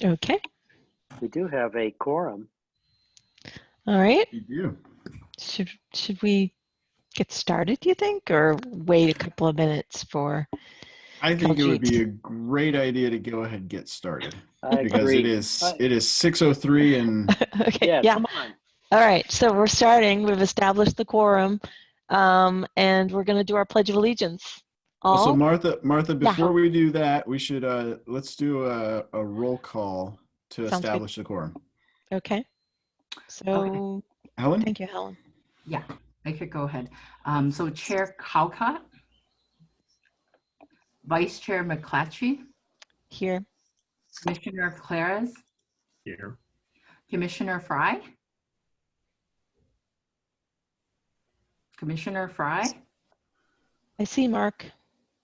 Okay. We do have a quorum. All right. You do. Should we get started, do you think, or wait a couple of minutes for I think it would be a Kaljit? great idea to go ahead and get started I because agree. it is 6:03 and Okay. Yeah, Yeah. come on. All right. So we're starting. We've established the quorum, and we're going to do our Pledge of Allegiance. also All. Martha, before Yeah. we do that, we should let's do a roll call to Sounds good. establish the quorum. Okay. So Helen? thank you, Helen. Yeah, I could go ahead. So Chair Calcott, Vice Chair McClatchy, Here. Commissioner Clares, Here. Commissioner Fry, Commissioner Fry. I see Mark.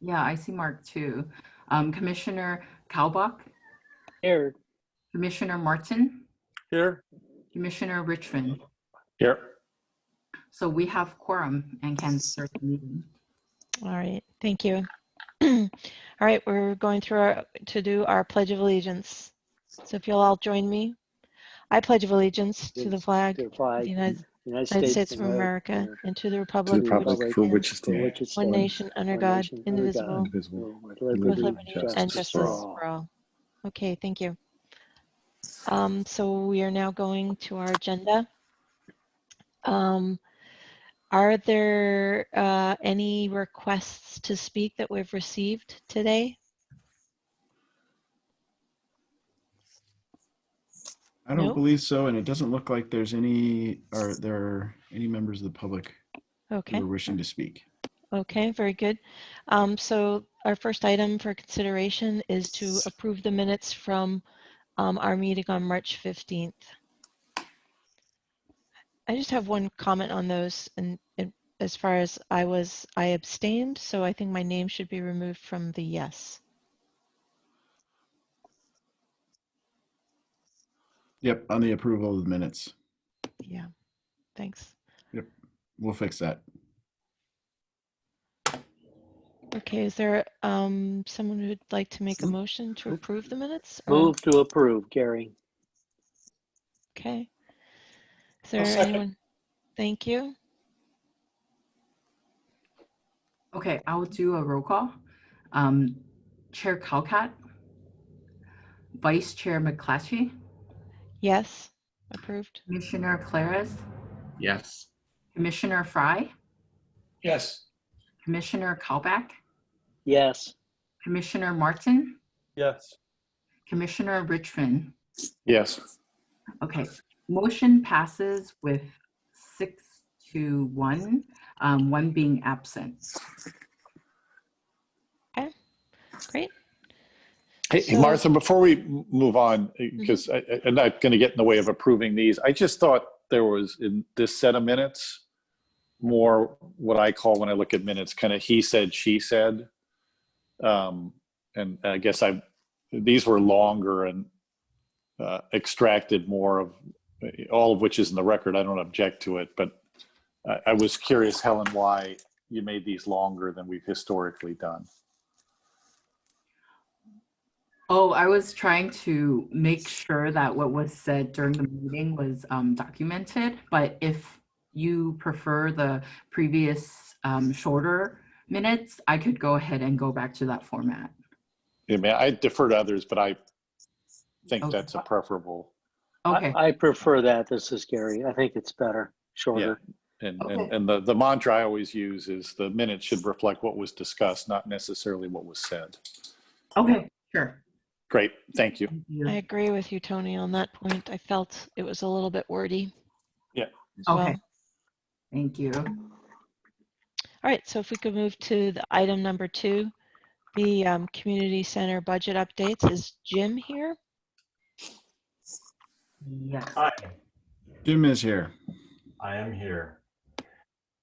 Yeah, I see Mark too. Commissioner Kalbach, Here. Commissioner Martin, Here. Commissioner Richmond. Here. So we have quorum and can start the meeting. All right. Thank you. All right. We're going through to do our Pledge of Allegiance. So if you'll all join me. I pledge of allegiance to the flag To the of flag, the United United States of America and to the republic for which it for stands, which it one stands, nation under one God, nation, under indivisible, God, indivisible, with with liberty liberty and justice for all. Okay, thank you. So we are now going to our agenda. Are there any requests to speak that we've received today? I don't No? believe so, and it doesn't look like there's any. Are there any members of the public Okay. who are wishing to speak? Okay, very good. So our first item for consideration is to approve the minutes from our meeting on March 15th. I just have one comment on those, and as far as I abstained, so I think my name should be removed from the yes. Yep, on the approval of the minutes. Yeah, thanks. Yep, we'll fix that. Okay, is there someone who'd like to make a motion to approve the minutes? Or- Move to approve, Gary. Okay. Is there I'll second. anyone? Thank you. Okay, I will do a roll call. Chair Calcott, Vice Chair McClatchy, Yes, approved. Commissioner Clares, Yes. Commissioner Fry, Yes. Commissioner Kalbach, Yes. Commissioner Martin, Yes. Commissioner Richmond. Yes. Okay, motion passes with 6-1, one being absent. Okay, great. Hey, So- Martha, before we move on, because I'm not going to get in the way of approving these, I just thought there was in this set of minutes more what I call when I look at minutes, kind of he said, she said. And I guess these were longer and extracted more of all of which is in the record. I don't object to it, but I was curious, Helen, why you made these longer than we've historically done. Oh, I was trying to make sure that what was said during the meeting was documented, but if you prefer the previous shorter minutes, I could go ahead and go back to that format. I mean, I defer to others, but I think Okay. that's a preferable. Okay. I prefer that. This is Gary. I think it's better, shorter. And, Okay. and the mantra I always use is the minutes should reflect what was discussed, not necessarily what was said. Okay, sure. Great, thank you. Thank you. I agree with you, Tony, on that point. I felt it was a little bit wordy. Yeah. As Okay. well. Thank you. All right, so if we could move to the item number 2, the community center budget updates. Is Jim here? Yes. Hi, Jim is here. I am here.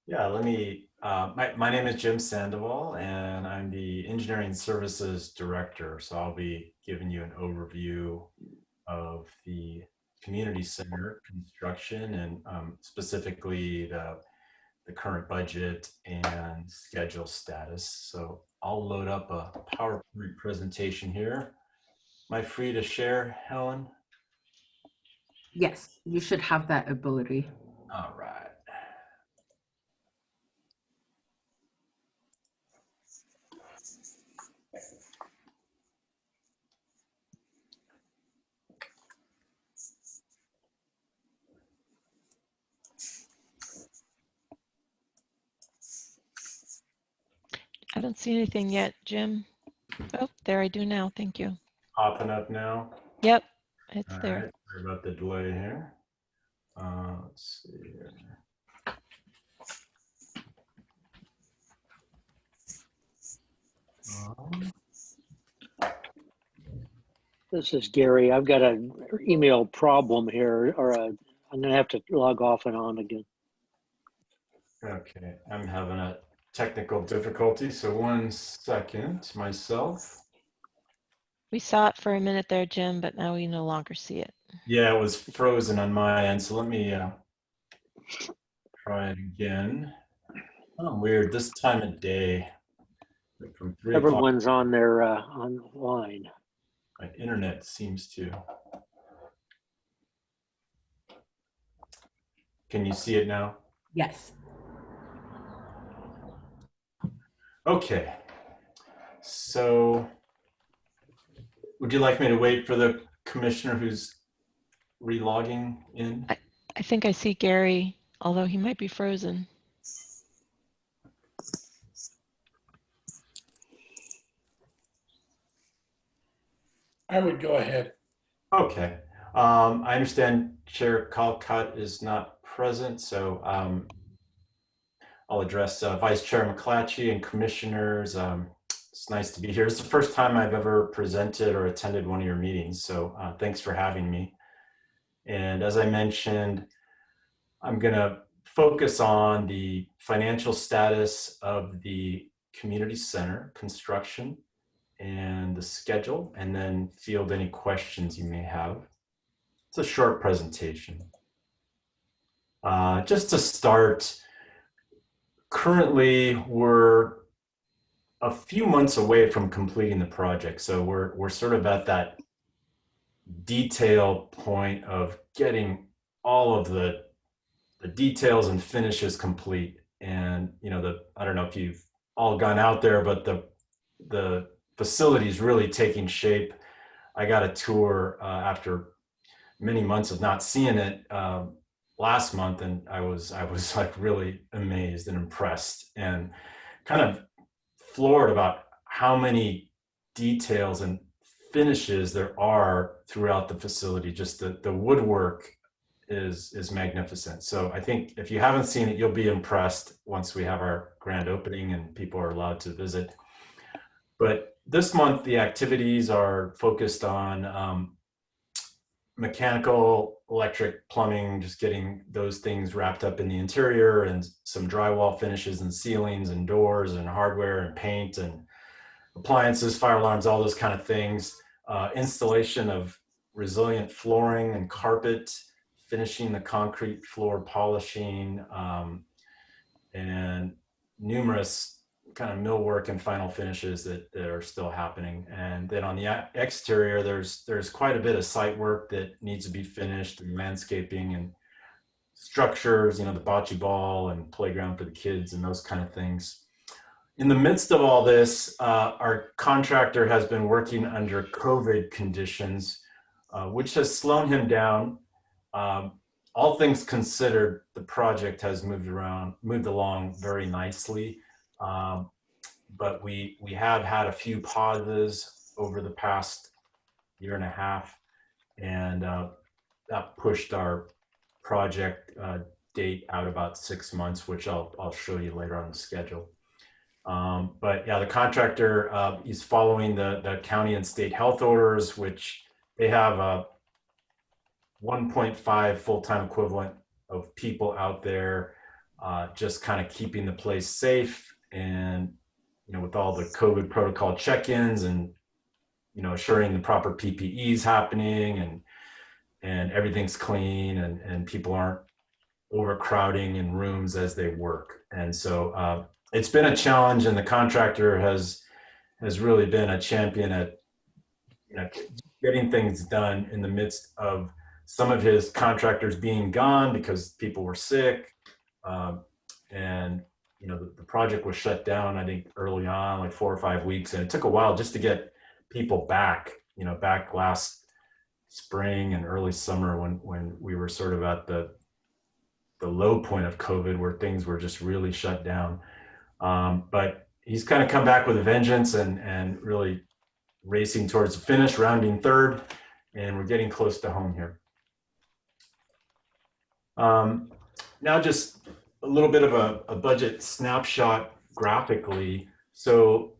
Yeah, let me, my name is Jim Sandoval and I'm the Engineering Services Director. So I'll be giving you an overview of the community center construction and specifically the current budget and schedule status. So I'll load up a PowerPoint presentation here. I free to share, Helen? Yes, you should have that ability. All right. I don't see anything yet, Jim. Oh, there I do now. Thank you. Popping up now. Yep, it's All there. right. Sorry about the delay here. Let's see here. This is Gary. I've got an email problem here, or I'm going to have to log off and on again. Okay, I'm having a technical difficulty, so 1 second myself. We saw it for a minute there, Jim, but now we no longer see it. Yeah, it was frozen on my end, so let me try it again. Oh, weird, this time of day. Like from 3 o'clock, Everyone's on their online. my internet seems to. Can you see it now? Yes. Okay, so would you like me to wait for the commissioner who's relogging in? I think I see Gary, although he might be frozen. I would go ahead. Okay, I understand Chair Colcott is not present, so I'll address Vice Chair McClatchy and commissioners. It's nice to be here. It's the first time I've ever presented or attended one of your meetings, so thanks for having me. And as I mentioned, I'm going to focus on the financial status of the community center construction and the schedule, and then field any questions you may have. It's a short presentation. Just to start, currently we're a few months away from completing the project. So we're sort of at that detail point of getting all of the details and finishes complete. And you know, I don't know if you've all gone out there, but the facility is really taking shape. I got a tour after many months of not seeing it last month, and I was like really amazed and impressed and kind of floored about how many details and finishes there are throughout the facility. Just the woodwork is magnificent. So I think if you haven't seen it, you'll be impressed once we have our grand opening and people are allowed to visit. But this month, the activities are focused on mechanical, electric, plumbing, just getting those things wrapped up in the interior, and some drywall finishes and ceilings and doors and hardware and paint and appliances, fire alarms, all those kind of things. Installation of resilient flooring and carpet, finishing the concrete floor polishing, and numerous kind of millwork and final finishes that are still happening. And then on the exterior, there's quite a bit of site work that needs to be finished, and landscaping and structures, you know, the bocce ball and playground for the kids and those kind of things. In the midst of all this, our contractor has been working under COVID conditions, which has slowed him down. All things considered, the project has moved along very nicely. But we have had a few pauses over the past year and a half, and that pushed our project date out about 6 months, which I'll show you later on the schedule. But yeah, the contractor is following the county and state health orders, which they have a 1.5 full-time equivalent of people out there, just kind of keeping the place safe, and you know, with all the COVID protocol check-ins, and you know, assuring the proper PPEs happening, and everything's clean, and people aren't overcrowding in rooms as they work. And so it's been a challenge, and the contractor has really been a champion at, you know, getting things done in the midst of some of his contractors being gone because people were sick. And the project was shut down, I think early on, like 4 or 5 weeks. And it took a while just to get people back, back last spring and early summer when we were sort of at the low point of COVID where things were just really shut down. But he's kind of come back with a vengeance and really racing towards the finish, rounding third, and we're getting close to home here. Now just a little bit of a budget snapshot graphically. So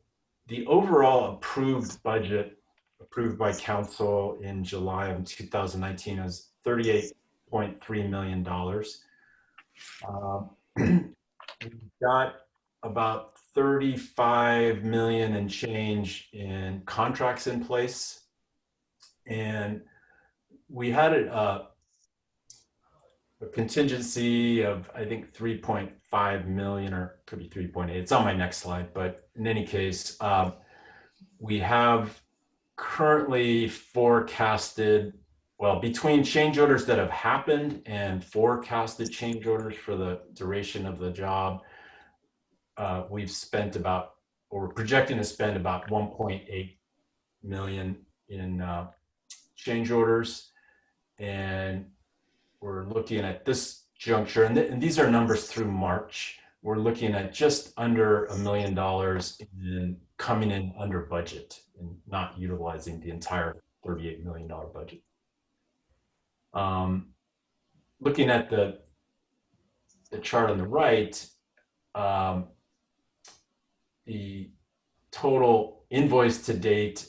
the overall approved budget approved by council in July of 2019 is $38.3 million. We've got about 35 million and change in contracts in place. And we had a contingency of, I think, 3.5 million, or could be 3.8. It's on my next slide, but in any case, we have currently forecasted, well, between change orders that have happened and forecasted change orders for the duration of the job, we've spent about, or we're projecting to spend about 1.8 million in change orders. And we're looking at this juncture, and these are numbers through March. We're looking at just under $1 million in coming in under budget and not utilizing the entire $38 million budget. Looking at the chart on the right, the total invoice to date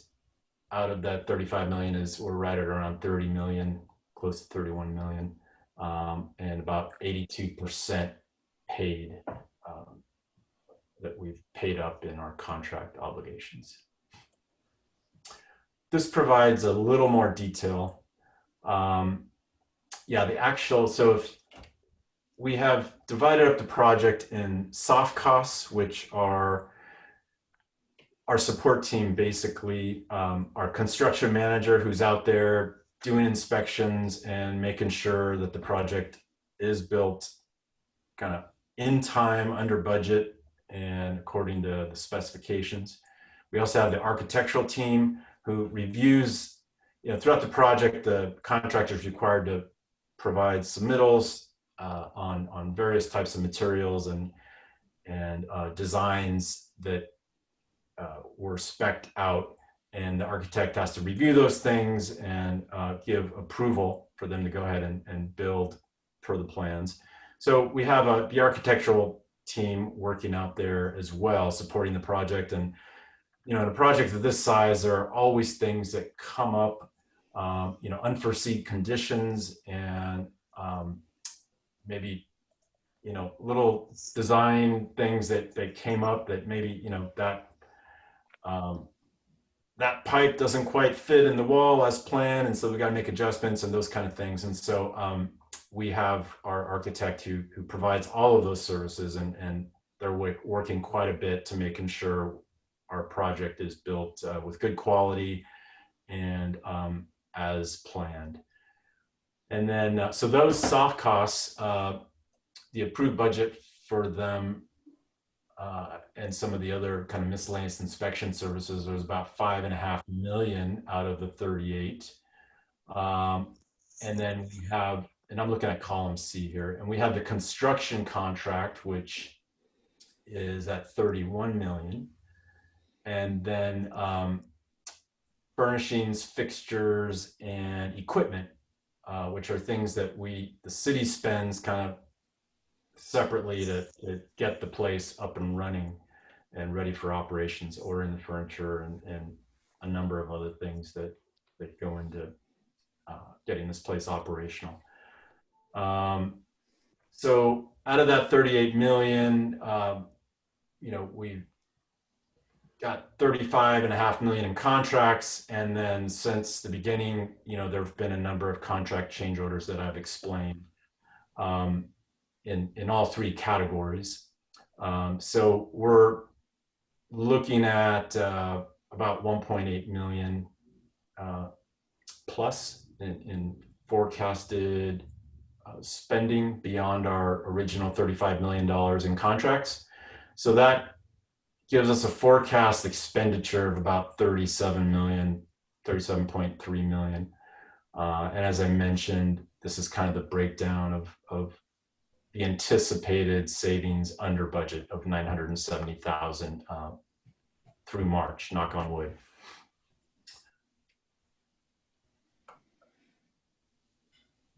out of that 35 million is, we're right at around 30 million, close to 31 million, and about 82% paid, that we've paid up in our contract obligations. This provides a little more detail. Yeah, the actual, so if we have divided up the project in soft costs, which are our support team, basically, our construction manager who's out there doing inspections and making sure that the project is built kind of in time, under budget, and according to the specifications. We also have the architectural team who reviews, throughout the project, the contractor is required to provide submittals on various types of materials and designs that were spec'd out, and the architect has to review those things and give approval for them to go ahead and build per the plans. So we have the architectural team working out there as well, supporting the project. And in a project of this size, there are always things that come up, unforeseen conditions, and maybe little design things that came up that maybe that pipe doesn't quite fit in the wall as planned, and so we got to make adjustments and those kind of things. And so we have our architect who provides all of those services, and they're working quite a bit to making sure our project is built with good quality and as planned. And then, so those soft costs, the approved budget for them and some of the other kind of miscellaneous inspection services was about 5.5 million out of the 38. And then we have, and I'm looking at column C here, and we have the construction contract, which is at 31 million. And then furnishings, fixtures, and equipment, which are things that the city spends kind of separately to get the place up and running and ready for operations, ordering the furniture and a number of other things that go into getting this place operational. So out of that 38 million, we've got 35.5 million in contracts. And then since the beginning, there have been a number of contract change orders that I've explained in all three categories. So we're looking at about 1.8 million plus in forecasted spending beyond our original $35 million in contracts. So that gives us a forecast expenditure of about 37.3 million. And as I mentioned, this is kind of the breakdown of the anticipated savings under budget of 970,000 through March, knock on wood.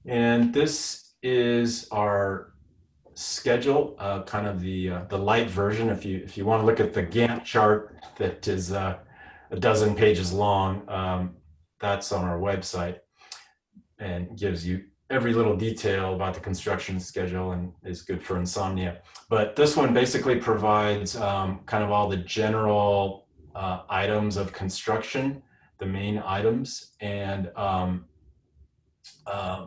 And this is our schedule, kind of the light version. If you want to look at the Gantt chart that is a dozen pages long, that's on our website and gives you every little detail about the construction schedule and is good for insomnia. But this one basically provides kind of all the general items of construction, the main items, and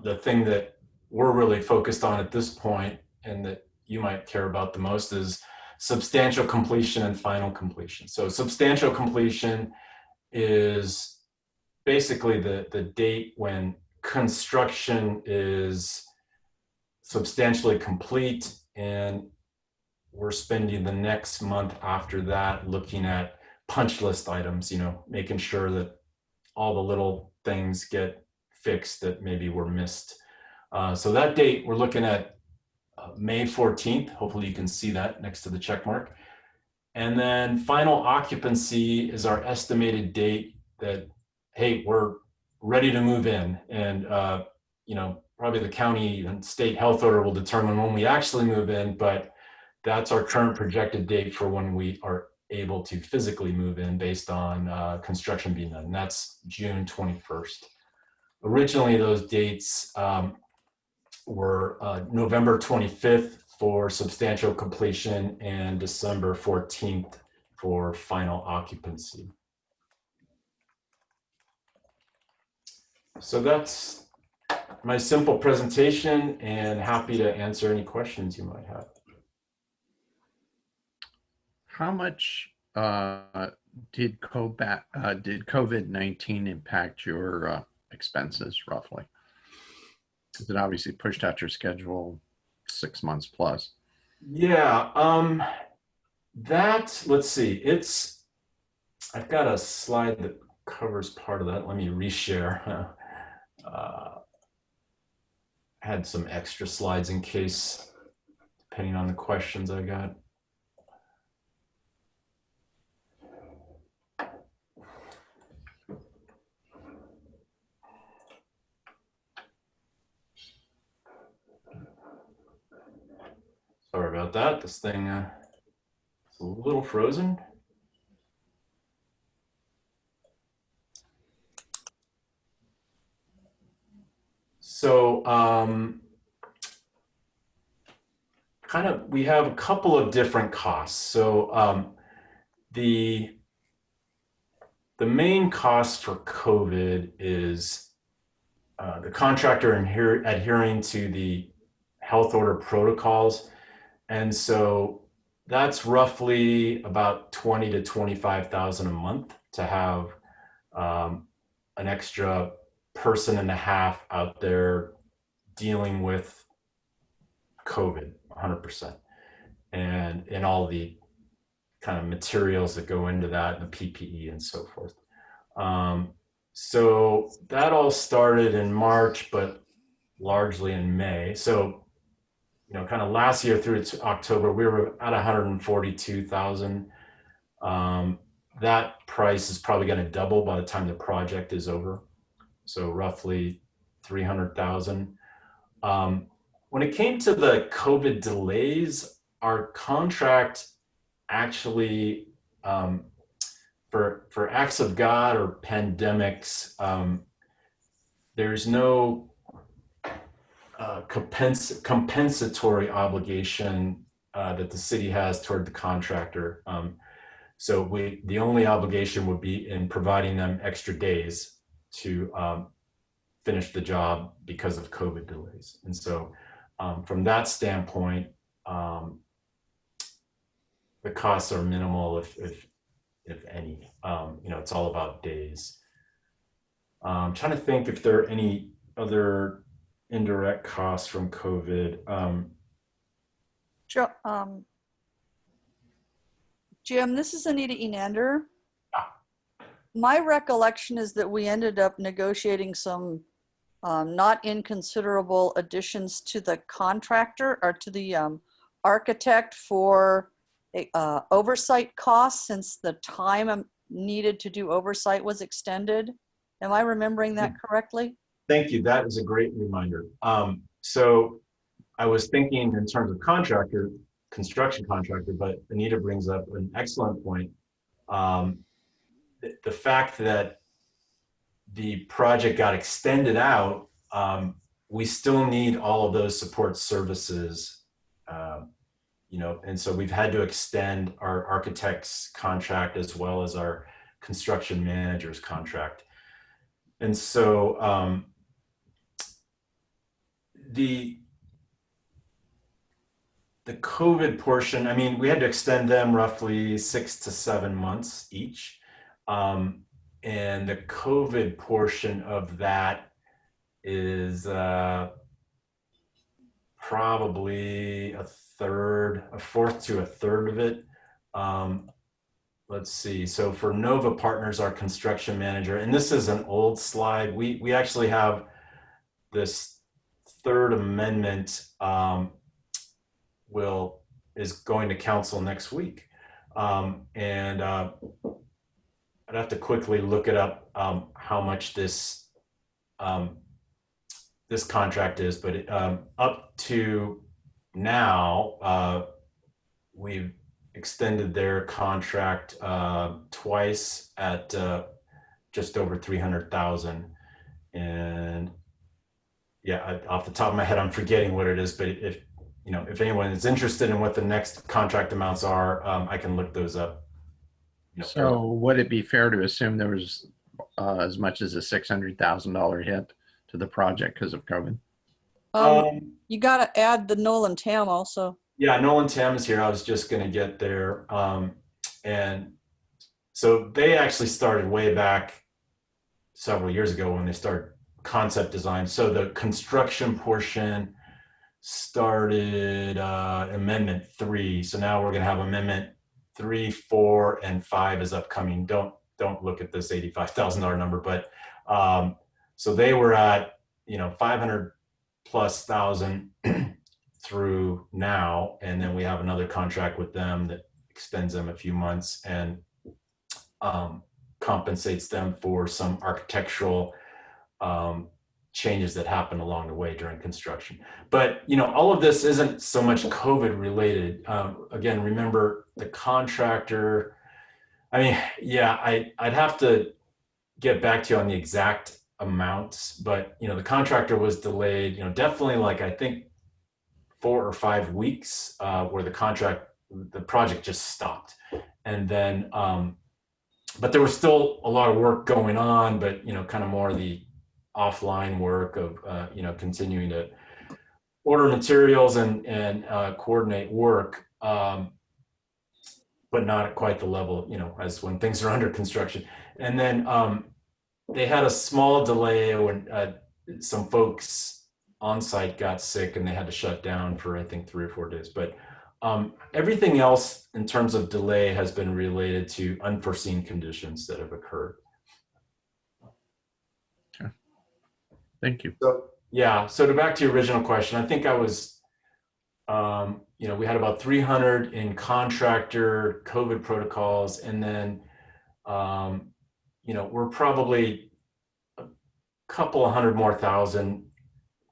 the thing that we're really focused on at this point and that you might care about the most is substantial completion and final completion. So substantial completion is basically the date when construction is substantially complete, and we're spending the next month after that looking at punch list items, making sure that all the little things get fixed that maybe were missed. So that date, we're looking at May 14th. Hopefully you can see that next to the check mark. And then final occupancy is our estimated date that, hey, we're ready to move in. And, probably the county and state health order will determine when we actually move in, but that's our current projected date for when we are able to physically move in based on construction being done. And that's June 21st. Originally, those dates were November 25th for substantial completion and December 14th for final occupancy. So that's my simple presentation, and happy to answer any questions you might have. How much did COVID-19 impact your expenses roughly? Because it obviously pushed out your schedule 6 months plus. Yeah, let's see, I've got a slide that covers part of that. Let me reshare. Had some extra slides in case, depending on the questions I got. Sorry about that. This thing is a little frozen. So we have a couple of different costs. So the main cost for COVID is the contractor adhering to the health order protocols. And so that's roughly about 20 to 25,000 a month to have an extra person and a half out there dealing with COVID 100%, and all the kind of materials that go into that, and the PPE and so forth. So that all started in March, but largely in May. So kind of last year through to October, we were at 142,000. That price is probably going to double by the time the project is over. So roughly 300,000. When it came to the COVID delays, our contract actually, for acts of God or pandemics, there's no compensatory obligation that the city has toward the contractor. So the only obligation would be in providing them extra days to finish the job because of COVID delays. And so from that standpoint, the costs are minimal, if any. It's all about days. I'm trying to think if there are any other indirect costs from COVID. Jim, this is Anita Enander. Ah. My recollection is that we ended up negotiating some not inconsiderable additions to the contractor or to the architect for oversight costs, since the time needed to do oversight was extended. Am I remembering that correctly? Thank you. That is a great reminder. So I was thinking in terms of contractor, construction contractor, but Anita brings up an excellent point. The fact that the project got extended out, we still need all of those support services, and so we've had to extend our architect's contract as well as our construction manager's contract. And so the COVID portion, I mean, we had to extend them roughly 6 to 7 months each. And the COVID portion of that is probably a fourth to a third of it. Let's see. So for Nova Partners, our construction manager, and this is an old slide. We actually have this third amendment is going to council next week. And I'd have to quickly look it up how much this this contract is, but up to now, we've extended their contract twice at just over 300,000. And yeah, off the top of my head, I'm forgetting what it is, but if anyone is interested in what the next contract amounts are, I can look those up. So would it be fair to assume there was as much as a $600,000 hit to the project because of COVID? You got to add the Nolan Tam also. Yeah, Nolan Tam is here. I was just going to get there. And so they actually started way back several years ago when they started concept design. So the construction portion started Amendment 3. So now we're going to have Amendment 3, 4, and 5 is upcoming. Don't look at this $85,000 number, but so they were at 500,000+ through now, and then we have another contract with them that extends them a few months and compensates them for some architectural changes that happen along the way during construction. But all of this isn't so much COVID related. Again, remember the contractor. I mean, yeah, I'd have to get back to you on the exact amounts, but the contractor was delayed. Definitely, like I think 4 or 5 weeks, where the project just stopped, and then but there was still a lot of work going on, but kind of more the offline work of continuing to order materials and coordinate work, but not at quite the level as when things are under construction. And then they had a small delay when some folks on site got sick and they had to shut down for I think 3 or 4 days. But everything else in terms of delay has been related to unforeseen conditions that have occurred. Thank you. So yeah, so back to your original question, I think I was, we had about 300 in contractor COVID protocols, and then, we're probably a couple of hundred more thousand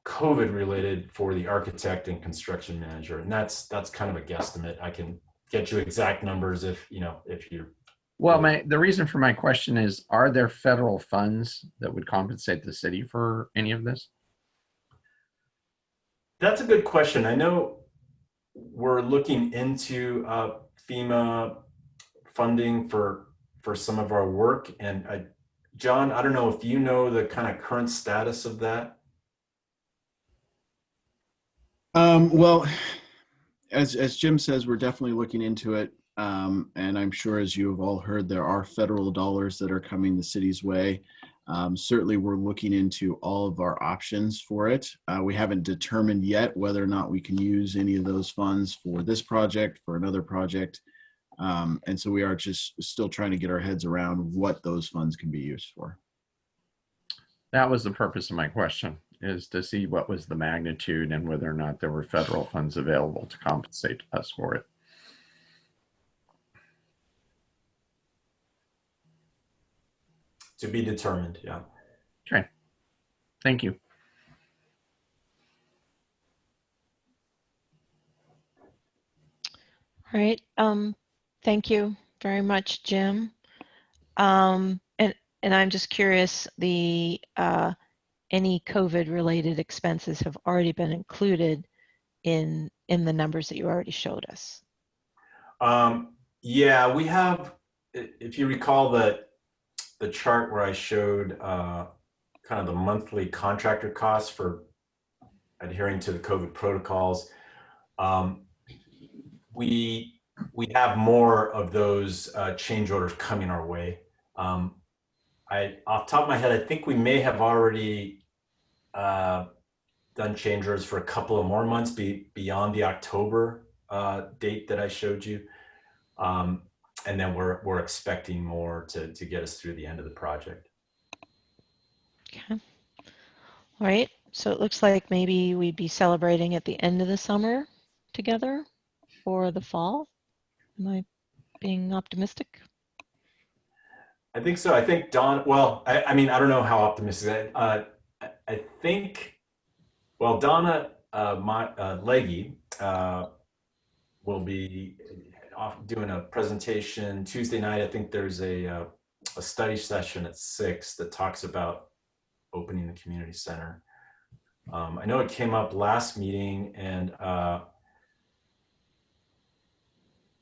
COVID related for the architect and construction manager, and that's kind of a guesstimate. I can get you exact numbers if you're. Well, the reason for my question is, are there federal funds that would compensate the city for any of this? That's a good question. I know we're looking into FEMA funding for some of our work. And John, I don't know if you know the kind of current status of that. Well, as Jim says, we're definitely looking into it. And I'm sure, as you have all heard, there are federal dollars that are coming the city's way. Certainly, we're looking into all of our options for it. We haven't determined yet whether or not we can use any of those funds for this project, for another project. And so we are just still trying to get our heads around what those funds can be used for. That was the purpose of my question, is to see what was the magnitude and whether or not there were federal funds available to compensate us for it. To be determined, yeah. Okay, thank you. All right. Thank you very much, Jim. And I'm just curious, the any COVID-related expenses have already been included in the numbers that you already showed us. Yeah, we have, if you recall the chart where I showed kind of the monthly contractor costs for adhering to the COVID protocols, we have more of those change orders coming our way. Off the top of my head, I think we may have already done change orders for a couple of more months beyond the October date that I showed you. And then we're expecting more to get us through the end of the project. Okay. All right. So it looks like maybe we'd be celebrating at the end of the summer together or the fall. Am I being optimistic? I think so. I think Don, well, I mean, I don't know how optimistic. I think, well, Donna Legge will be off doing a presentation Tuesday night. I think there's a study session at 6 that talks about opening the community center. I know it came up last meeting, and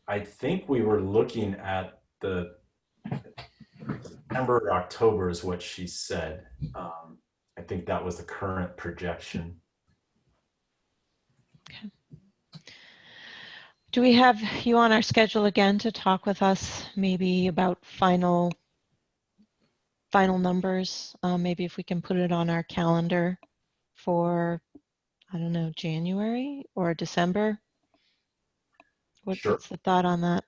I think we were looking at the September or October is what she said. I think that was the current projection. Okay. Do we have you on our schedule again to talk with us maybe about final numbers? Maybe if we can put it on our calendar for, I don't know, January or December? Sure. What's the thought on that?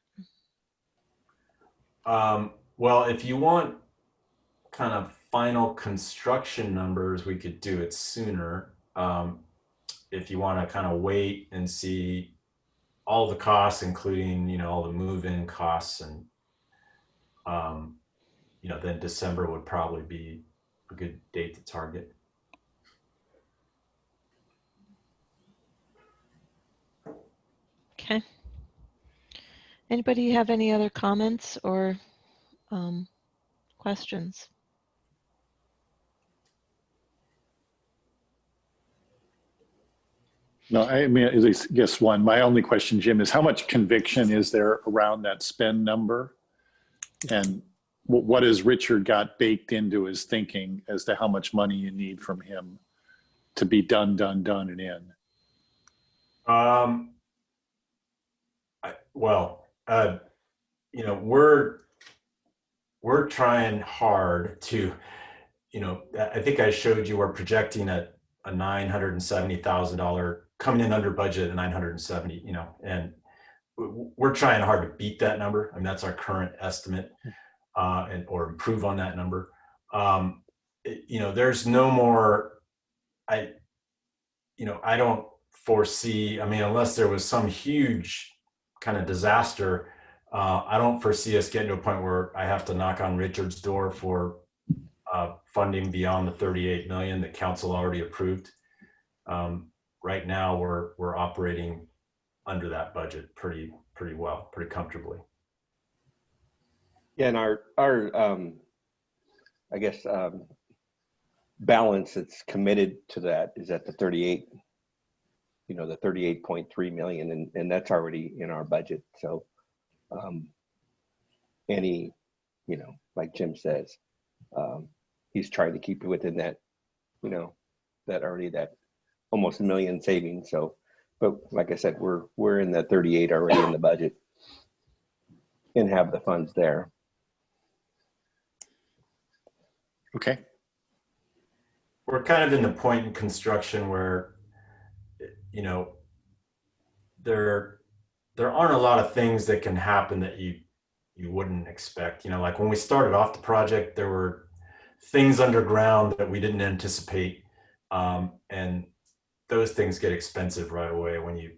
Well, if you want kind of final construction numbers, we could do it sooner. If you want to kind of wait and see all the costs, including, you know, all the move-in costs, and you know, then December would probably be a good date to target. Okay. Anybody have any other comments or questions? No, I mean, at least guess one. My only question, Jim, is how much conviction is there around that spend number? And what has Richard got baked into his thinking as to how much money you need from him to be done and in? You know, we're trying hard to, you know, I think I showed you we're projecting a $970,000 coming in under budget at 970, you know, and we're trying hard to beat that number. I mean, that's our current estimate, or improve on that number. You know, there's no more, I don't foresee, I mean, unless there was some huge kind of disaster, I don't foresee us getting to a point where I have to knock on Richard's door for funding beyond the 38 million that council already approved. Right now, we're operating under that budget pretty well, pretty comfortably. Yeah, and our I guess balance that's committed to that is at the 38, you know, the 38.3 million, and that's already in our budget. So any, you know, like Jim says, he's trying to keep it within that, you know, that already that almost $1 million savings. So, but like I said, we're in the 38 already in the budget and have the funds there. Okay. We're kind of in the point in construction where, you know, there aren't a lot of things that can happen that you wouldn't expect. You know, like when we started off the project, there were things underground that we didn't anticipate, and those things get expensive right away when you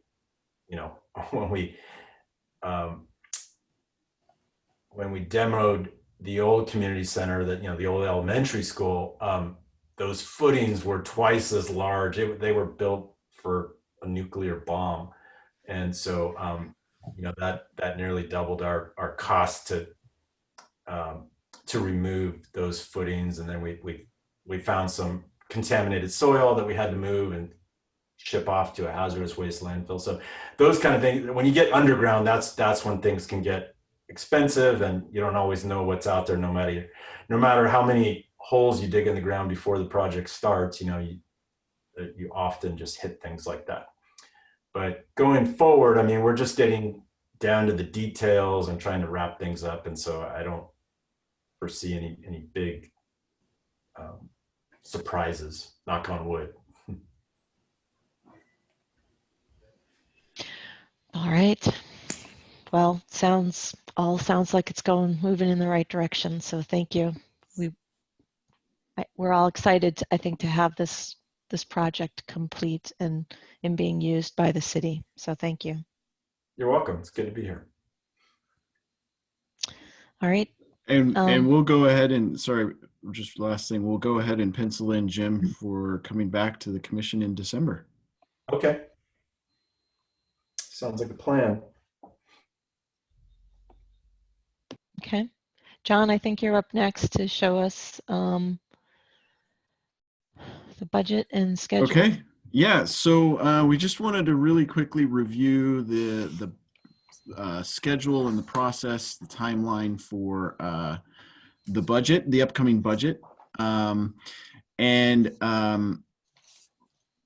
know, when we demoed the old community center, that, you know, the old elementary school, those footings were twice as large. They were built for a nuclear bomb. And so, you know, that nearly doubled our cost to remove those footings. And then we found some contaminated soil that we had to move and ship off to a hazardous waste landfill. So those kind of things, when you get underground, that's when things can get expensive, and you don't always know what's out there, no matter how many holes you dig in the ground before the project starts. You know, you often just hit things like that. But going forward, I mean, we're just getting down to the details and trying to wrap things up, and so I don't foresee any big surprises, knock on wood. All right. Well, sounds like it's moving in the right direction. So thank you. We're all excited, I think, to have this project complete and being used by the city. So thank you. You're welcome. It's good to be here. All right. And we'll go ahead and, sorry, just last thing, we'll go ahead and pencil in Jim for coming back to the commission in December. Okay. Sounds like a plan. Okay. John, I think you're up next to show us the budget and schedule. Okay. Yeah. So we just wanted to really quickly review the schedule and the process, the timeline for the budget, the upcoming budget.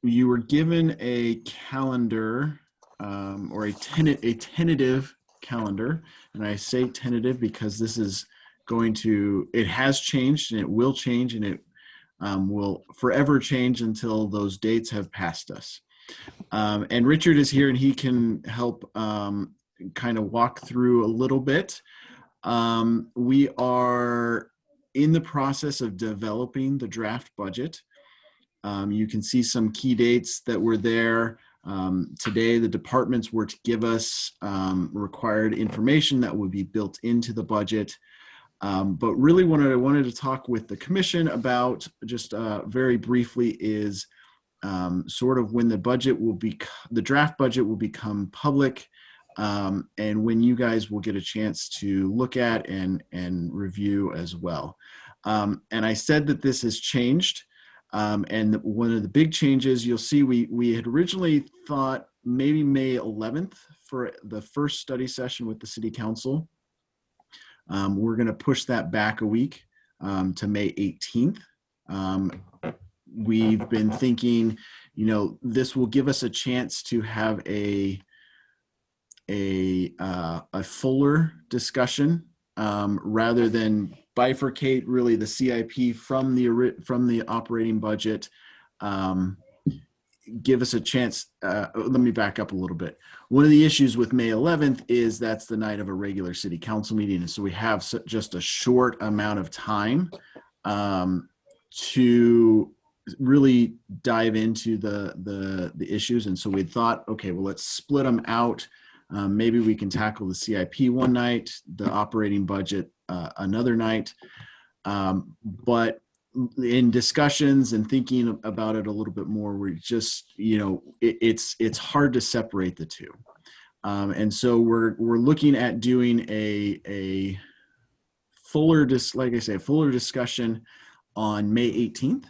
You were given a calendar or a tentative calendar. And I say tentative because this is it has changed, and it will change, and it will forever change until those dates have passed us. And Richard is here, and he can help kind of walk through a little bit. We are in the process of developing the draft budget. You can see some key dates that were there. Today, the departments were to give us required information that would be built into the budget. But really what I wanted to talk with the commission about just very briefly is sort of when the draft budget will become public, and when you guys will get a chance to look at and review as well. And I said that this has changed. And one of the big changes, you'll see we had originally thought maybe May 11th for the first study session with the city council. We're going to push that back a week to May 18th. We've been thinking, you know, this will give us a chance to have a fuller discussion rather than bifurcate really the CIP from the operating budget. Give us a chance. Let me back up a little bit. One of the issues with May 11th is that's the night of a regular city council meeting. And so we have just a short amount of time to really dive into the issues. And so we thought, okay, well, let's split them out. Maybe we can tackle the CIP one night, the operating budget another night. But in discussions and thinking about it a little bit more, we're just, you know, it's hard to separate the two. And so we're looking at doing a fuller discussion on May 18th,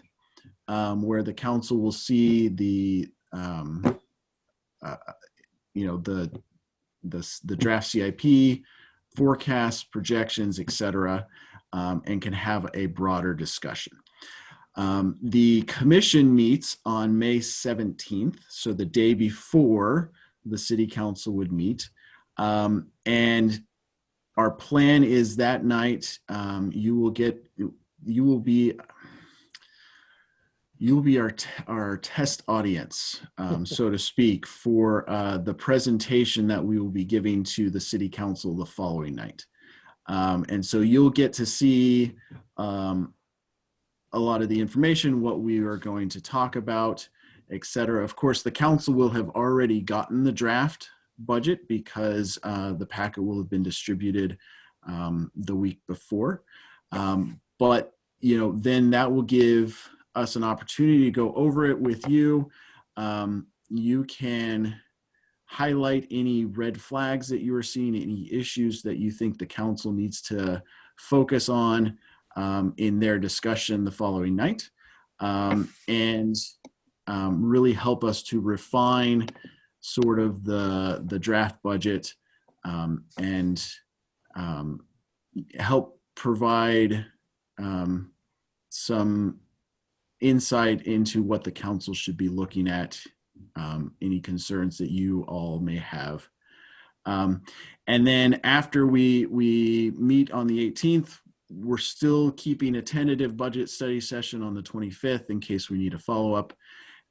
where the council will see the draft CIP, forecasts, projections, etc., and can have a broader discussion. The commission meets on May 17th, so the day before the city council would meet. And our plan is that night you will get you will be our test audience, so to speak, for the presentation that we will be giving to the city council the following night. And so you'll get to see a lot of the information, what we are going to talk about, etc. Of course, the council will have already gotten the draft budget because the packet will have been distributed the week before. But then that will give us an opportunity to go over it with you. You can highlight any red flags that you are seeing, any issues that you think the council needs to focus on in their discussion the following night, and really help us to refine sort of the draft budget, and help provide some insight into what the council should be looking at, any concerns that you all may have. And then after we meet on the 18th, we're still keeping a tentative budget study session on the 25th in case we need a follow-up,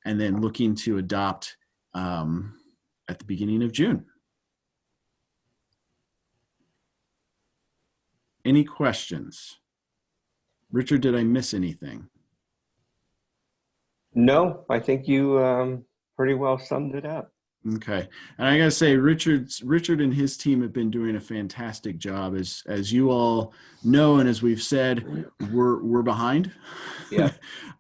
and then looking to adopt at the beginning of June. Any questions? Richard, did I miss anything? No, I think you pretty well summed it up. Okay, and I gotta say, Richard and his team have been doing a fantastic job. As you all know, and as we've said, we're behind, yeah,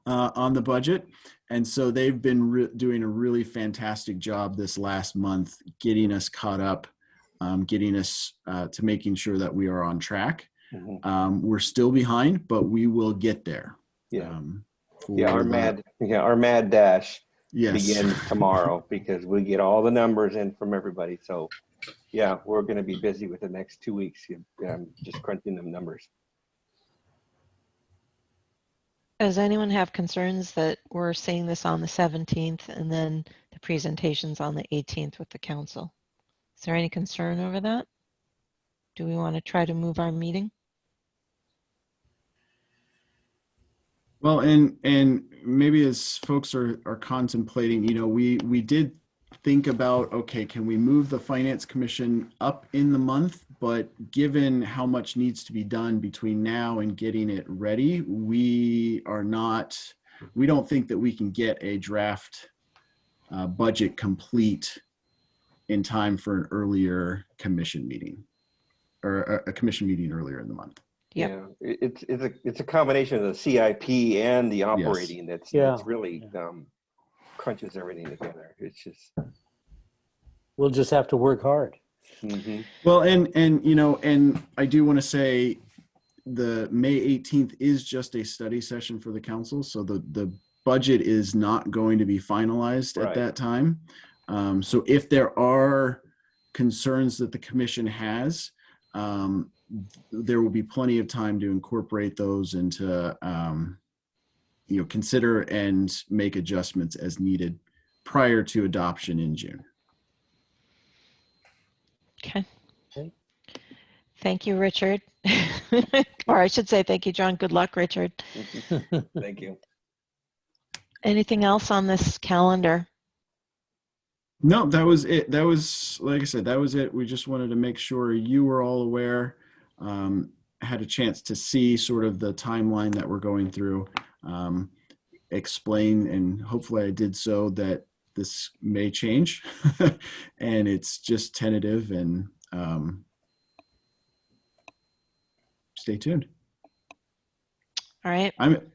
on the budget, and so they've been doing a really fantastic job this last month, getting us caught up, getting us to making sure that we are on track. Mm-hmm. We're still behind, but we will get there. Yeah, our mad dash. Yes. Begins tomorrow because we get all the numbers in from everybody. So yeah, we're going to be busy with the next 2 weeks, just crunching them numbers. Does anyone have concerns that we're seeing this on the 17th and then the presentations on the 18th with the council? Is there any concern over that? Do we want to try to move our meeting? Well, and maybe as folks are contemplating, we did think about, okay, can we move the Finance Commission up in the month? But given how much needs to be done between now and getting it ready, we don't think that we can get a draft budget complete in time for an earlier commission meeting, or a commission meeting earlier in the month. Yep. Yeah, it's a combination of the CIP and the operating that's really crunches everything together. It's just, we'll just have to work hard. Mm-hmm. Well, and I do want to say the May 18th is just a study session for the council, so the budget is not going to be finalized at that time. So if there are concerns that the commission has, there will be plenty of time to incorporate those into, consider and make adjustments as needed prior to adoption in June. Okay. Thank you, Richard. Or I should say thank you, John. Good luck, Richard. Thank you. Anything else on this calendar? No, that was it. That was, like I said, that was it. We just wanted to make sure you were all aware, had a chance to see sort of the timeline that we're going through, explain, and hopefully I did so, that this may change and it's just tentative, and stay tuned. All right.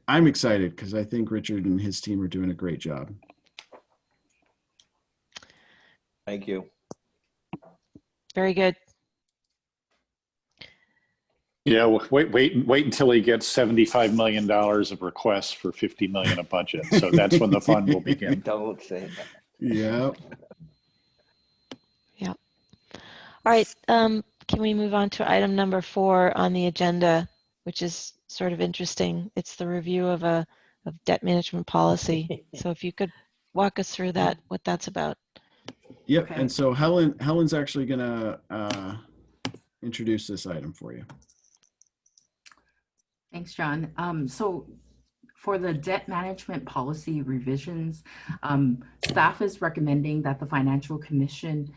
I'm excited because I think Richard and his team are doing a great job. Thank you. Very good. Yeah, well, wait until he gets $75 million of requests for $50 million of budget. So that's when the fun will begin. Don't say that. Yeah. Yeah. All right. Can we move on to item number 4 on the agenda, which is sort of interesting. It's the review of debt management policy. So if you could walk us through that, what that's about. Yep. Okay. And so Helen's actually going to introduce this item for you. Thanks, John. So for the debt management policy revisions, staff is recommending that the Financial Commission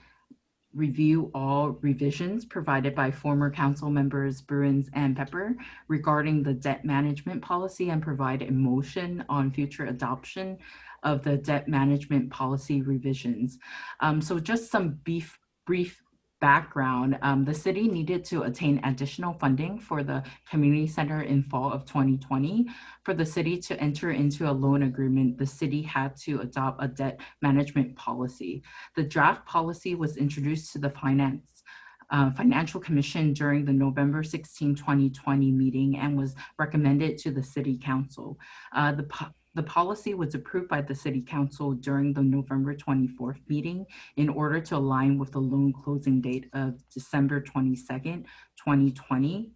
review all revisions provided by former council members Bruins and Pepper regarding the debt management policy and provide a motion on future adoption of the debt management policy revisions. So just some brief background, the city needed to attain additional funding for the community center in fall of 2020. For the city to enter into a loan agreement, the city had to adopt a debt management policy. The draft policy was introduced to the Financial Commission during the November 16, 2020 meeting and was recommended to the City Council. The policy was approved by the City Council during the November 24th meeting in order to align with the loan closing date of December 22nd, 2020.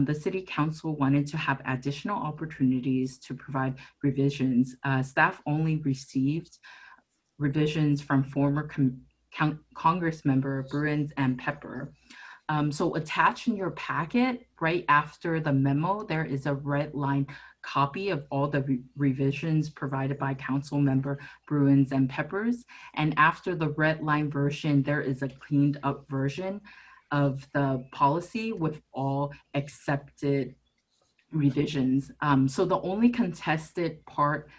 The City Council wanted to have additional opportunities to provide revisions. Staff only received revisions from former Congress member Bruins and Pepper. So attached in your packet, right after the memo, there is a red line copy of all the revisions provided by Council member Bruins and Peppers. And after the red line version, there is a cleaned up version of the policy with all accepted revisions. So the only contested part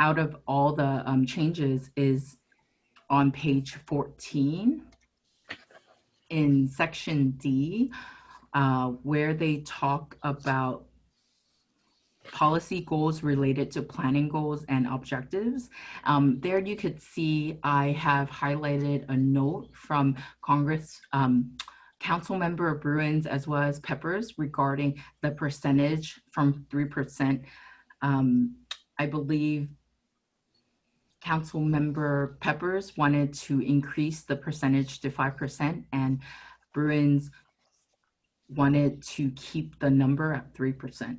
out of all the changes is on page 14 in section D, where they talk about policy goals related to planning goals and objectives. There you could see I have highlighted a note from Congress Council member Bruins as well as Peppers regarding the percentage from 3%. I believe Council member Peppers wanted to increase the percentage to 5% and Bruins wanted to keep the number at 3%.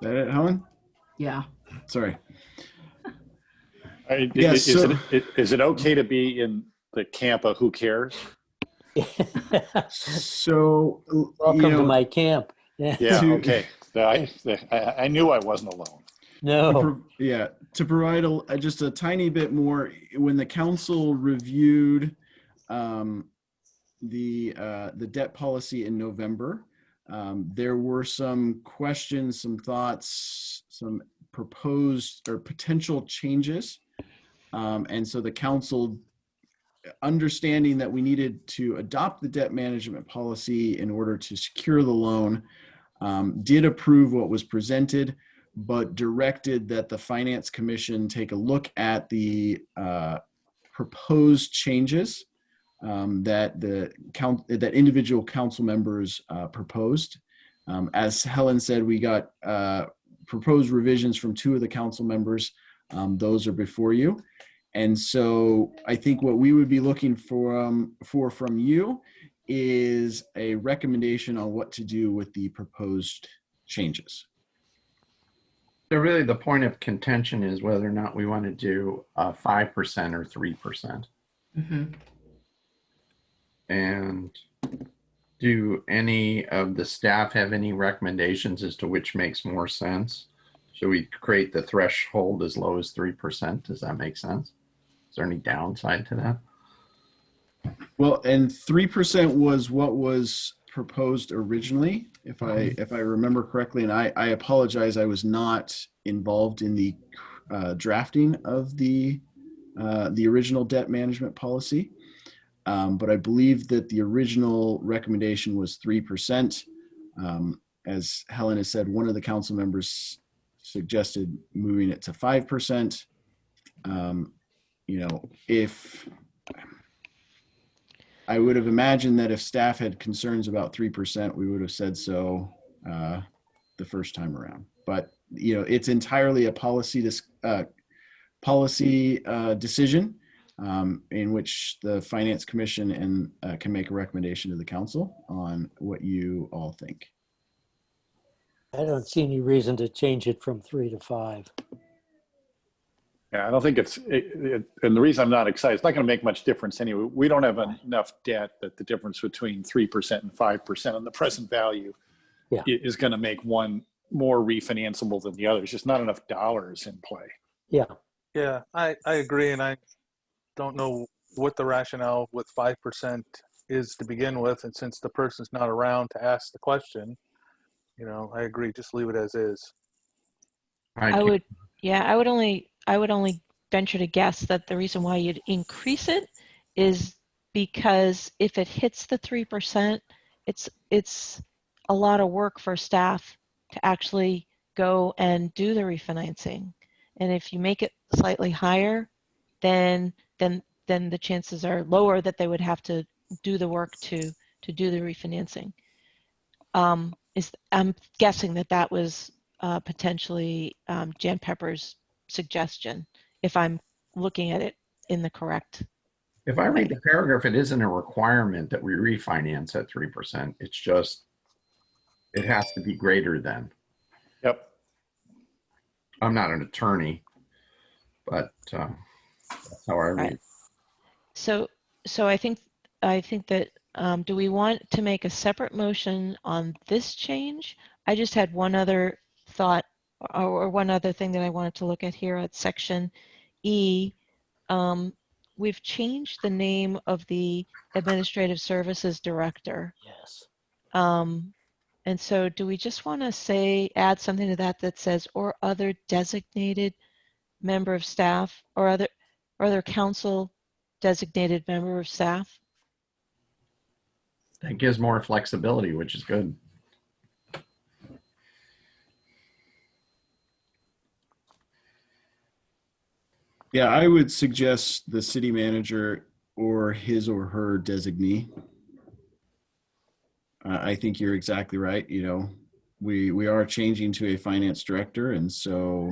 That it, Helen? Yeah. Sorry. Is it okay to be in the camp of who cares? So, Welcome to my camp. Yeah, To- okay. I knew I wasn't alone. No. To provide just a tiny bit more, when the council reviewed the debt policy in November, there were some questions, some thoughts, some proposed or potential changes. And so the council, understanding that we needed to adopt the debt management policy in order to secure the loan, did approve what was presented, but directed that the Finance Commission take a look at the proposed changes that individual council members proposed. As Helen said, we got proposed revisions from 2 of the council members. Those are before you. And so I think what we would be looking for from you is a recommendation on what to do with the proposed changes. So really the point of contention is whether or not we want to do 5% or 3%. Mm-hmm. And do any of the staff have any recommendations as to which makes more sense? Should we create the threshold as low as 3%? Does that make sense? Is there any downside to that? Well, and 3% was what was proposed originally, if I remember correctly, and I apologize, I was not involved in the drafting of the original debt management policy, but I believe that the original recommendation was 3%. As Helen has said, one of the council members suggested moving it to 5%. If I would have imagined that if staff had concerns about 3%, we would have said so the first time around. But it's entirely a policy decision. in which the Finance Commission and can make a recommendation to the council on what you all think. I don't see any reason to change it from 3 to 5. Yeah, I don't think and the reason I'm not excited, it's not going to make much difference anyway. We don't have enough debt that the difference between 3% and 5% on the present value is going to make one more refinanceable than the other. It's just not enough dollars in play. Yeah. Yeah, I agree. And I don't know what the rationale with 5% is to begin with. And since the person's not around to ask the question, you know, I agree. Just leave it as is. I would only venture to guess that the reason why you'd increase it is because if it hits the 3%, it's a lot of work for staff to actually go and do the refinancing. And if you make it slightly higher, then the chances are lower that they would have to do the work to do the refinancing. I'm guessing that was potentially Jan Pepper's suggestion, if I'm looking at it in the correct. If I read the paragraph, it isn't a requirement that we refinance at 3%. It's just, it has to be greater than. Yep. I'm not an attorney, but that's how I read it. So I think that do we want to make a separate motion on this change? I just had one other thought or one other thing that I wanted to look at here at section E. We've changed the name of the Administrative Services Director. Yes. And so do we just want to add something to that says, or other designated member of staff or other council designated member of staff? That gives more flexibility, which is good. Yeah, I would suggest the city manager or his or her designee. I think you're exactly right. You know, we are changing to a finance director, and so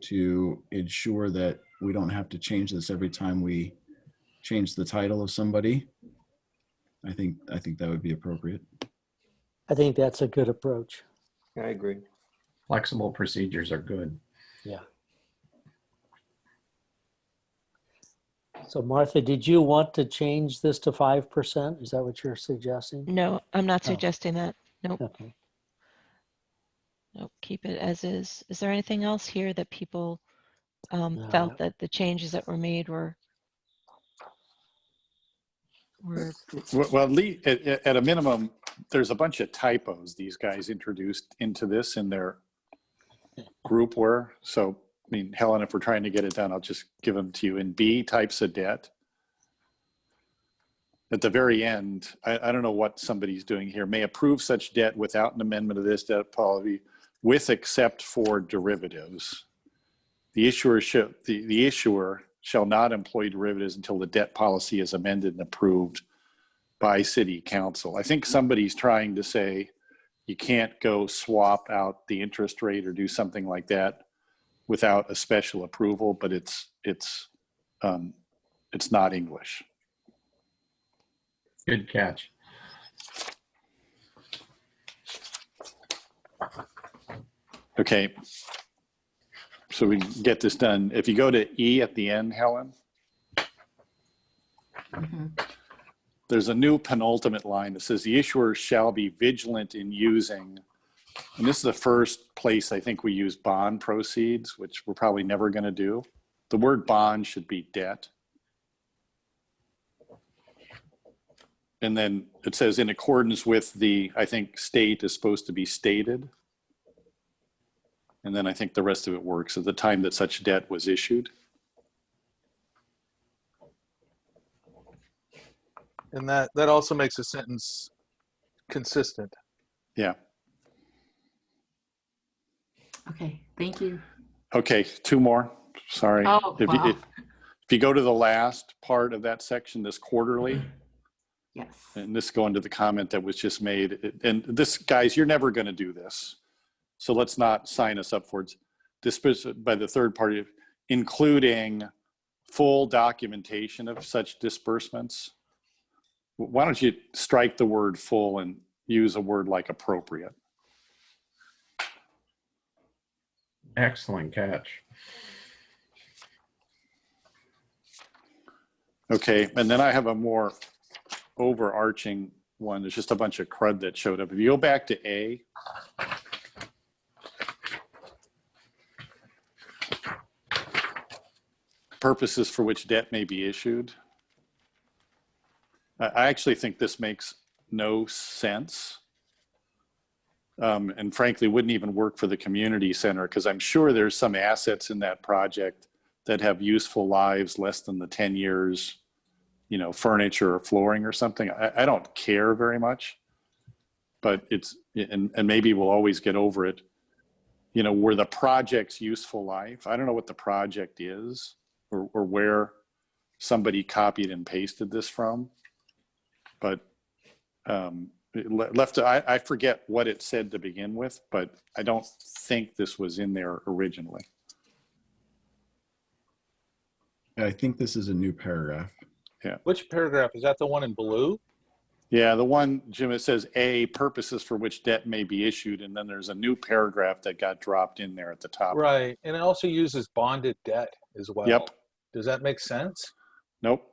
to ensure that we don't have to change this every time we change the title of somebody, I think that would be appropriate. I think that's a good approach. I agree. Flexible procedures are good. Yeah. So Martha, did you want to change this to 5%? Is that what you're suggesting? No, I'm not suggesting that. Nope. Okay. Nope, keep it as is. Is there anything else here that people felt that the changes that were made were Well, at a minimum, there's a bunch of typos these guys introduced into this in their group were. So, I mean, Helen, if we're trying to get it done, I'll just give them to you. In B, types of debt. At the very end, I don't know what somebody's doing here. May approve such debt without an amendment of this debt policy, with except for derivatives. The issuer shall not employ derivatives until the debt policy is amended and approved by city council. I think somebody's trying to say you can't go swap out the interest rate or do something like that without a special approval, but it's not English. Good catch. Okay. So we can get this done. If you go to E at the end, Helen, there's a new penultimate line that says the issuer shall be vigilant in using, and this is the first place I think we use bond proceeds, which we're probably never going to do. The word bond should be debt. And then it says in accordance with the, I think state is supposed to be stated. And then I think the rest of it works at the time that such debt was issued. And that also makes a sentence consistent. Yeah. Okay, thank you. Okay, two more. Sorry. Oh, wow. If you go to the last part of that section, this quarterly, Yes. and this going to the comment that was just made, and this, guys, you're never going to do this. So let's not sign us up for it. This by the third party, including full documentation of such disbursements. Why don't you strike the word full and use a word like appropriate? Excellent catch. Okay, and then I have a more overarching one. There's just a bunch of crud that showed up. If you go back to A, purposes for which debt may be issued. I actually think this makes no sense. And frankly, wouldn't even work for the community center, because I'm sure there's some assets in that project that have useful lives less than the 10 years, you know, furniture or flooring or something. I don't care very much, but it's, and maybe we'll always get over it. You know, were the project's useful life? I don't know what the project is, or where somebody copied and pasted this from, but I forget what it said to begin with, but I don't think this was in there originally. I think this is a new paragraph. Yeah. Which paragraph? Is that the one in blue? Yeah, the one, Jim, it says A, purposes for which debt may be issued, and then there's a new paragraph that got dropped in there at the top. Right. And it also uses bonded debt as well. Yep. Does that make sense? Nope.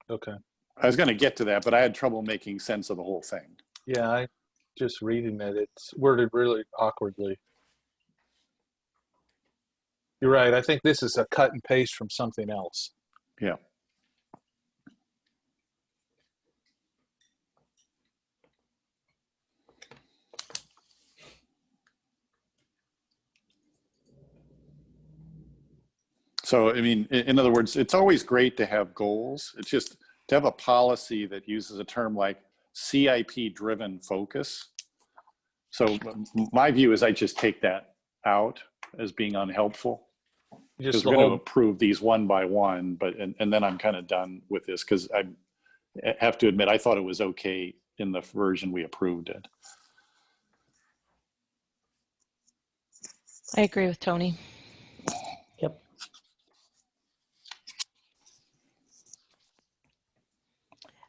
Okay. I was going to get to that, but I had trouble making sense of the whole thing. Yeah, I just reading it. It's worded really awkwardly. You're right. I think this is a cut and paste from something else. Yeah. So, I mean, in other words, it's always great to have goals. It's just to have a policy that uses a term like CIP Driven Focus. So my view is I just take that out as being unhelpful. Because we're going to approve these one by one, but and then I'm kind of done with this, because I have to admit I thought it was okay in the version we approved it. I agree with Tony. Yep.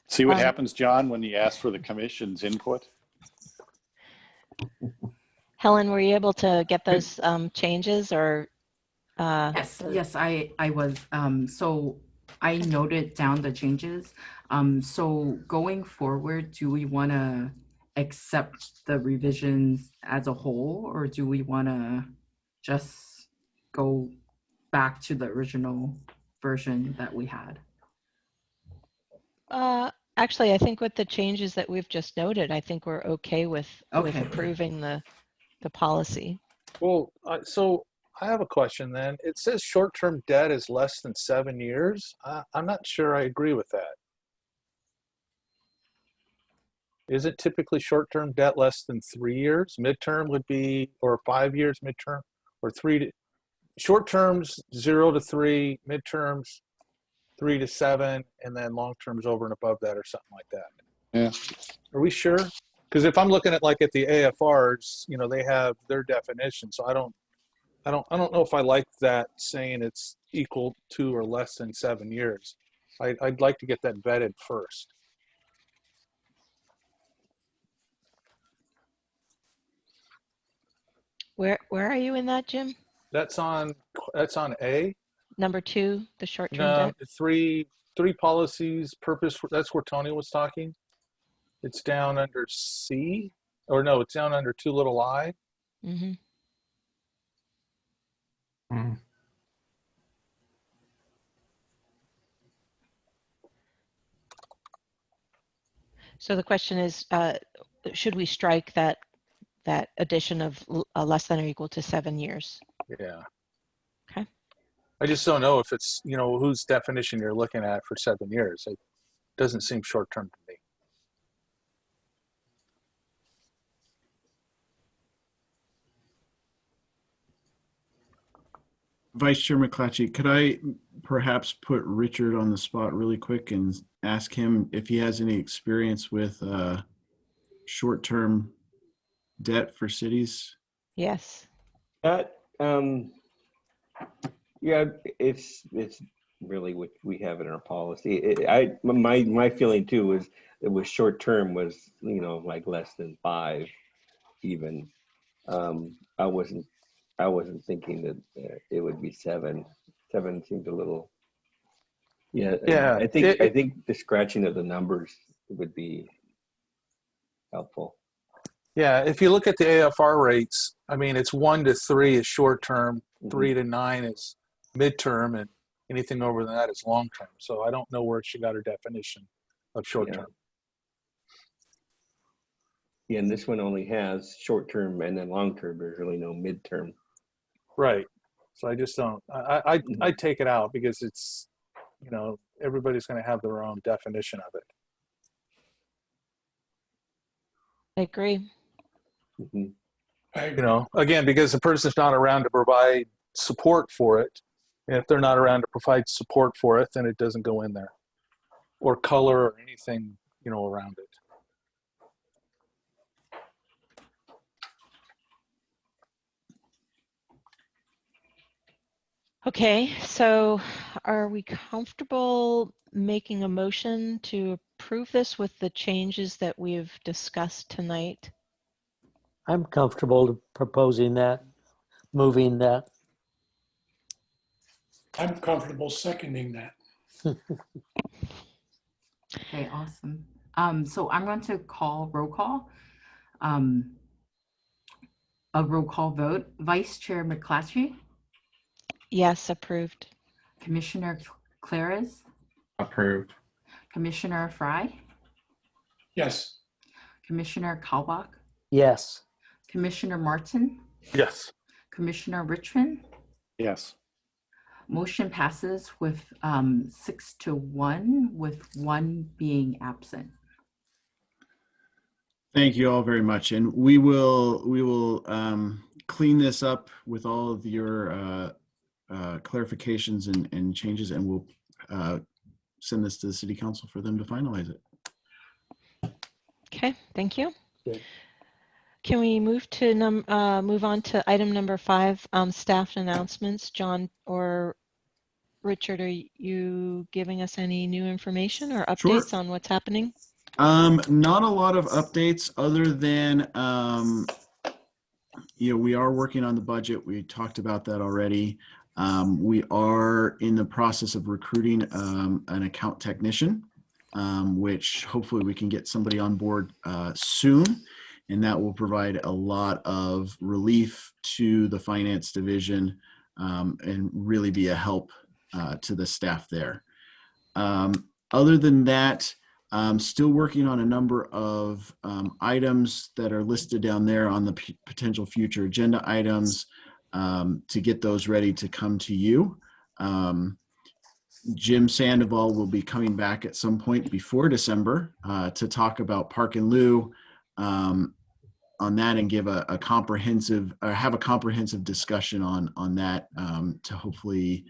See what happens, John, when you ask for the commission's input? Helen, were you able to get those changes, or? Yes, I was. So I noted down the changes. So going forward, do we want to accept the revisions as a whole, or do we want to just go back to the original version that we had? Actually, I think with the changes that we've just noted, I think we're okay with approving the policy. Well, so I have a question then. It says short-term debt is less than 7 years. I'm not sure I agree with that. Isn't typically short-term debt less than 3 years? Midterm would be, or 5 years midterm, or short terms 0 to 3, midterms 3 to 7, and then long terms over and above that, or something like that. Yeah. Are we sure? Because if I'm looking at like at the AFRs, you know, they have their definition. So I don't know if I like that saying it's equal to or less than 7 years. I'd like to get that vetted first. Where are you in that, Jim? That's on A. Number 2, the short-term No, debt. three policies, purpose. That's where Tony was talking. It's down under C, or no, it's down under 2 little I. Mm-hmm. So the question is, should we strike that addition of less than or equal to 7 years? Yeah. Okay. I just don't know if it's, you know, whose definition you're looking at for 7 years. It doesn't seem short term to me. Vice Chair McClatchy, could I perhaps put Richard on the spot really quick and ask him if he has any experience with short-term debt for cities? Yes. Yeah, it's really what we have in our policy. My feeling too was it was short term was, you know, like less than 5 even. I wasn't thinking that it would be 7. 7 seemed a little. Yeah, Yeah, I think the scratching of the numbers would be helpful. yeah. If you look at the AFR rates, I mean, it's 1 to 3 is short term, 3 to 9 is midterm, and anything over that is long term. So I don't know where she got her definition of short term. Yeah, and this one only has short term and then long term. There's really no midterm. Right. So I just don't. I take it out because it's, you know, everybody's going to have their own definition of it. I agree. Mhm. You know, again, because the person's not around to provide support for it. And if they're not around to provide support for it, then it doesn't go in there, or color or anything, you know, around it. Okay, so are we comfortable making a motion to approve this with the changes that we've discussed tonight? I'm comfortable proposing that, moving that. I'm comfortable seconding that. Okay, awesome. So I'm going to call roll call. A roll call vote. Vice Chair McClatchy, Yes, approved. Commissioner Clares, Approved. Commissioner Fry, Yes. Commissioner Kalbach, Yes. Commissioner Martin, Yes. Commissioner Richmond. Yes. Motion passes with 6 to 1, with 1 being absent. Thank you all very much, and we will clean this up with all of your clarifications and changes, and we'll send this to the City Council for them to finalize it. Okay, thank you. Good. Can we move to move on to item number 5, staff announcements? John or Richard, are you giving us any new information or updates on what's happening? Not a lot of updates other than you know, we are working on the budget. We talked about that already. We are in the process of recruiting an account technician, which hopefully we can get somebody on board soon, and that will provide a lot of relief to the finance division and really be a help to the staff there. Other than that, still working on a number of items that are listed down there on the potential future agenda items to get those ready to come to you. Jim Sandoval will be coming back at some point before December to talk about Park and Lieu on that and give a comprehensive, have a comprehensive discussion on that to hopefully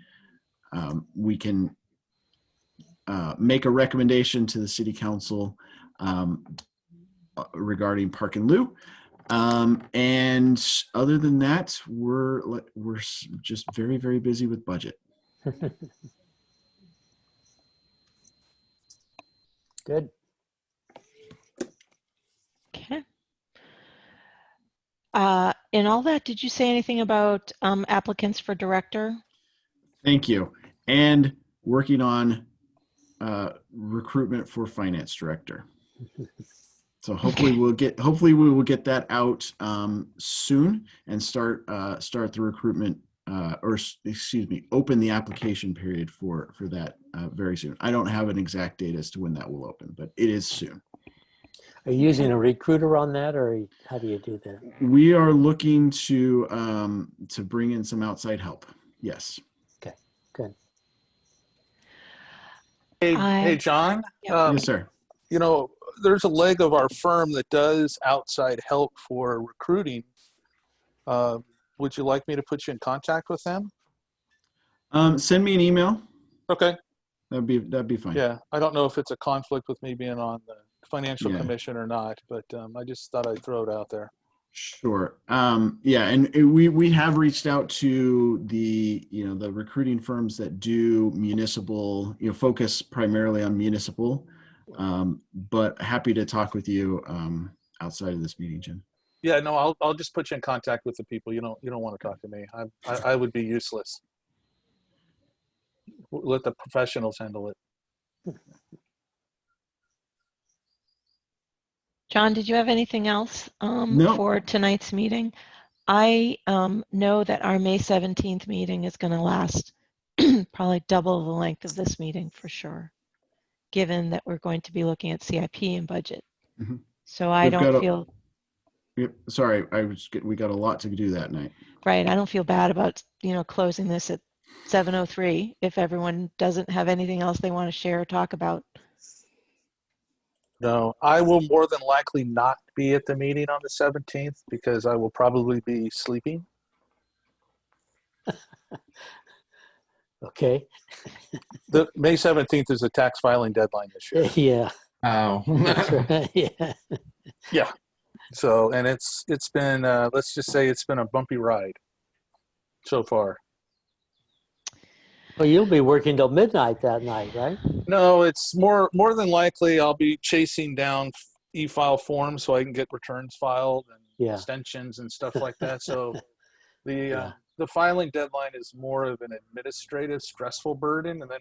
we can make a recommendation to the City Council regarding Park and Lieu. And other than that, we're just very, very busy with budget. Good. Okay. In all that, did you say anything about applicants for director? Thank you. And working on recruitment for finance director. So hopefully we will get that out soon and start the recruitment or excuse me, open the application period for that very soon. I don't have an exact date as to when that will open, but it is soon. Are you using a recruiter on that, or how do you do that? We are looking to bring in some outside help. Yes. Okay, good. Hey, John. Yes, sir. You know, there's a leg of our firm that does outside help for recruiting. Would you like me to put you in contact with them? Send me an email. Okay. That'd be fine. Yeah, I don't know if it's a conflict with me being on the financial Yeah. commission or not, but I just thought I'd throw it out there. Sure. Yeah, and we have reached out to the the recruiting firms that do municipal, focus primarily on municipal. But happy to talk with you outside of this meeting, Jim. Yeah, no, I'll just put you in contact with the people. You don't want to talk to me. I would be useless. Let the professionals handle it. John, did you have anything else No. for tonight's meeting? I know that our May 17th meeting is going to last probably double the length of this meeting for sure, given that we're going to be looking at CIP and budget. Mhm. So I We've don't got feel sorry, we got a lot to do that night. right. I don't feel bad about closing this at 7:03 if everyone doesn't have anything else they want to share or talk about. No, I will more than likely not be at the meeting on the 17th because I will probably be sleeping. Okay. The May 17th is the tax filing deadline this year. Yeah. Oh. That's right. Yeah. Yeah. So, and it's been, let's just say it's been a bumpy ride so far. Well, you'll be working till midnight that night, right? No, it's more than likely I'll be chasing down e-file forms so I can get returns filed and Yeah. extensions and stuff like that. So Yeah. the filing deadline is more of an administrative stressful burden, and then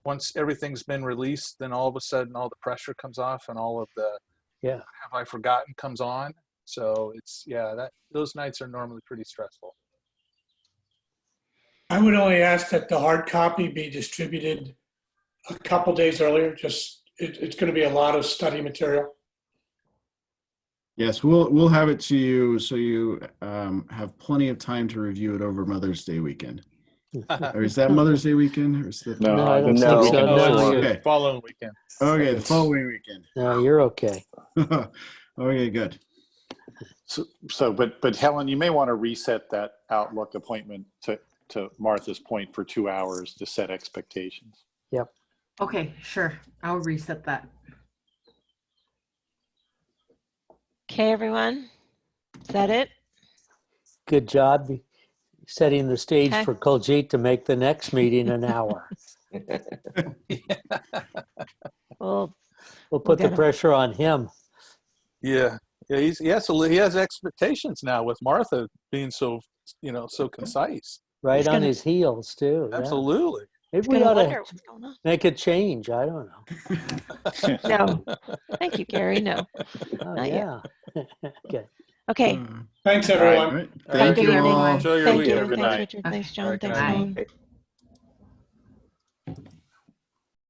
once everything's been released, then all of a sudden all the pressure comes off and all of the Yeah. have I forgotten comes on. So it's those nights are normally pretty stressful. I would only ask that the hard copy be distributed a couple days earlier. Just it's going to be a lot of study material. Yes, we'll have it to you so you have plenty of time to review it over Mother's Day weekend. Or is that Mother's Day weekend? Or is that No, I don't that's think the so. weekend No, before. you're, Okay. Following weekend. Okay, the following weekend. no, you're okay. Okay, good. But Helen, you may want to reset that Outlook appointment to Martha's point for 2 hours to set expectations. Yep. Okay, sure. I'll reset that. Okay, everyone. Is that it? Good job setting the stage Okay. for Koljit to make the next meeting an hour. Well, We'll put the get him. pressure on him. Yeah. Yeah, he has expectations now with Martha being so concise. Right He's on gonna- his heels too. Yeah. Absolutely. Maybe he's we gonna ought wonder to what's going on. make a change. I don't know. No. Thank you, Gary. No. Oh, Not yet. yeah. Okay. Okay. Thanks, All right. everyone. All right. All Thank right, you good evening. all. Enjoy your Thank week, you. everybody. Thanks, Richard. Thanks, John. All right, Thanks, good night. Helen. Bye.